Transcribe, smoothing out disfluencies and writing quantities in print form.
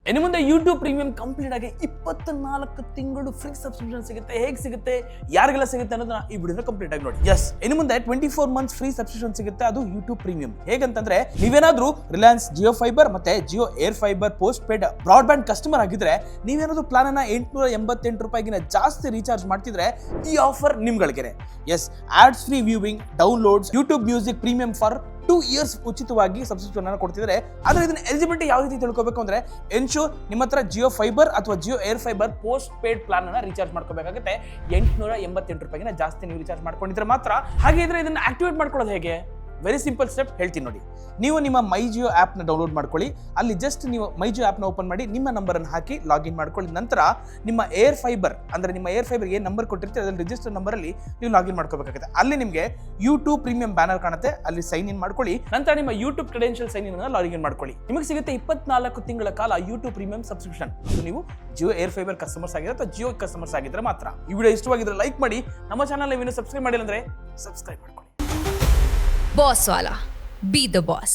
ಇನ್ನು ಮುಂದೆ YouTube premium complete ಆಗಿ 24 ತಿಂಗಳು ಫ್ರೀ ಸಬ್ಸ್ಕ್ರಿಪ್ಷನ್ ಸಿಗುತ್ತೆ. ಹೇಗೆ ಸಿಗುತ್ತೆ, ಯಾರಿಗೆಲ್ಲ ಸಿಗುತ್ತೆ ಅನ್ನೋದನ್ನ ಈ ವಿಡಿಯೋನ ಕಂಪ್ಲೀಟ್ ಆಗಿ ನೋಡಿ. ಎಸ್, ಇನ್ನು ಮುಂದೆ 24 ಮಂತ್ಸ್ ಫ್ರೀ ಸಬ್ಸ್ಕ್ರಿಪ್ಷನ್ ಸಿಗುತ್ತೆ, ಅದು ಯೂಟ್ಯೂಬ್ ಪ್ರೀಮಿಯಂ. ಹೇಗಂತಂದ್ರೆ ನೀವೇನಾದ್ರೂ ರಿಲಯನ್ಸ್ ಜಿಯೋ ಫೈಬರ್ ಮತ್ತೆ Jio air fibre post paid broadband customer ಆಗಿದ್ರೆ, ನೀವೇನಾದ್ರೂ ಪ್ಲಾನ್ ಅನ್ನ 888 ರೂಪಾಯಿಗಿನ ಜಾಸ್ತಿ ರೀಚಾರ್ಜ್ ಮಾಡ್ತಿದ್ರೆ ಈ ಆಫರ್ ನಿಮ್ಗಳಿಗೆ. Yes, ads free viewing, downloads, YouTube music premium for 2 years ಉಚಿತವಾಗಿ ಸಬ್ಸ್ಕ್ರಿಪ್ಷನ್ ಅನ್ನು ಕೊಡ್ತಿದ್ದಾರೆ. ಆದ್ರೆ ಇದನ್ನ ಎಲಿಜಿಬಿಲಿಟಿ ಯಾವ ರೀತಿ ತಿಳ್ಕೋಬೇಕು ಅಂದ್ರೆ, ಎನ್ಶೂರ್ ನಿಮ್ಮ ಹತ್ರ ಜಿಯೋ ಫೈಬರ್ ಅಥವಾ Jio air fibre post paid plan ಅನ್ನ ರೀಚಾರ್ಜ್ ಮಾಡ್ಕೋಬೇಕಾಗುತ್ತೆ. 888 ರೂಪಾಯಿಗಿನ ಜಾಸ್ತಿ ನೀವು ರೀಚಾರ್ಜ್ ಮಾಡ್ಕೊಂಡಿದ್ರೆ ಮಾತ್ರ. ಹಾಗೆ ಇದ್ರೆ ಇದನ್ನ ಆಕ್ಟಿವೇಟ್ ಮಾಡ್ಕೊಳ್ಳೋದು ಹೇಗೆ? ವೆರಿ ಸಿಂಪಲ್ ಸ್ಟೆಪ್ ಹೇಳ್ತೀನಿ ನೋಡಿ. ನೀವು ನಿಮ್ಮ ಮೈ ಜಿಯೋ ಆಪ್ ನ ಡೌನ್ಲೋಡ್ ಮಾಡ್ಕೊಳ್ಳಿ. ಅಲ್ಲಿ ಜಸ್ಟ್ ನೀವು ಮೈ ಜಿಯೋ ಆಪ್ ನ ಓಪನ್ ಮಾಡಿ ನಿಮ್ಮ ನಂಬರ್ ಅನ್ನು ಹಾಕಿ ಲಾಗಿನ್ ಮಾಡ್ಕೊಳ್ಳಿ. ನಂತರ ನಿಮ್ಮ ಏರ್ ಫೈಬರ್ ಏನ್ ನಂಬರ್ ಕೊಟ್ಟಿರ್ತೀರಿ ಅದರಲ್ಲಿ ರಿಜಿಸ್ಟರ್ ನಂಬರ್ ಅಲ್ಲಿ ನೀವು ಲಾಗಿನ್ ಮಾಡ್ಕೋಬೇಕಾಗುತ್ತೆ. ಅಲ್ಲಿ ನಿಮಗೆ ಯೂಟ್ಯೂಬ್ ಪ್ರೀಮಿಯಂ ಬ್ಯಾನರ್ ಕಾಣುತ್ತೆ, ಅಲ್ಲಿ ಸೈನ್ ಇನ್ ಮಾಡ್ಕೊಳ್ಳಿ. ನಂತರ ನಿಮ್ಮ YouTube credential sign in login ಮಾಡ್ಕೊಳ್ಳಿ. ನಿಮಗೆ ಸಿಗುತ್ತೆ 24 ತಿಂಗಳ ಕಾಲ ಯೂಟ್ಯೂಬ್ ಪ್ರೀಮಿಯಂ ಸಬ್ಸ್ಕ್ರಿಪ್ಷನ್. ನೀವು ಜಿಯೋ ಏರ್ ಫೈಬರ್ ಕಸ್ಟಮರ್ಸ್ ಆಗಿದ್ರೆ ಅಥವಾ ಜಿಯೋ ಕಸ್ಟಮರ್ಸ್ ಆಗಿದ್ರೆ ಮಾತ್ರ. ಈ ವಿಡಿಯೋ ಇಷ್ಟವಾಗಿದ್ರೆ ಲೈಕ್ ಮಾಡಿ. ನಮ್ಮ ಚಾನಲ್ ಇನ್ನೂ ಸಬ್ಸ್ಕ್ರೈಬ್ ಮಾಡಿಲ್ಲ ಅಂದ್ರೆ ಸಬ್ಸ್ಕ್ರೈಬ್ ಮಾಡ್ಕೊಳ್ಳಿ. Boss Wala. Be the boss.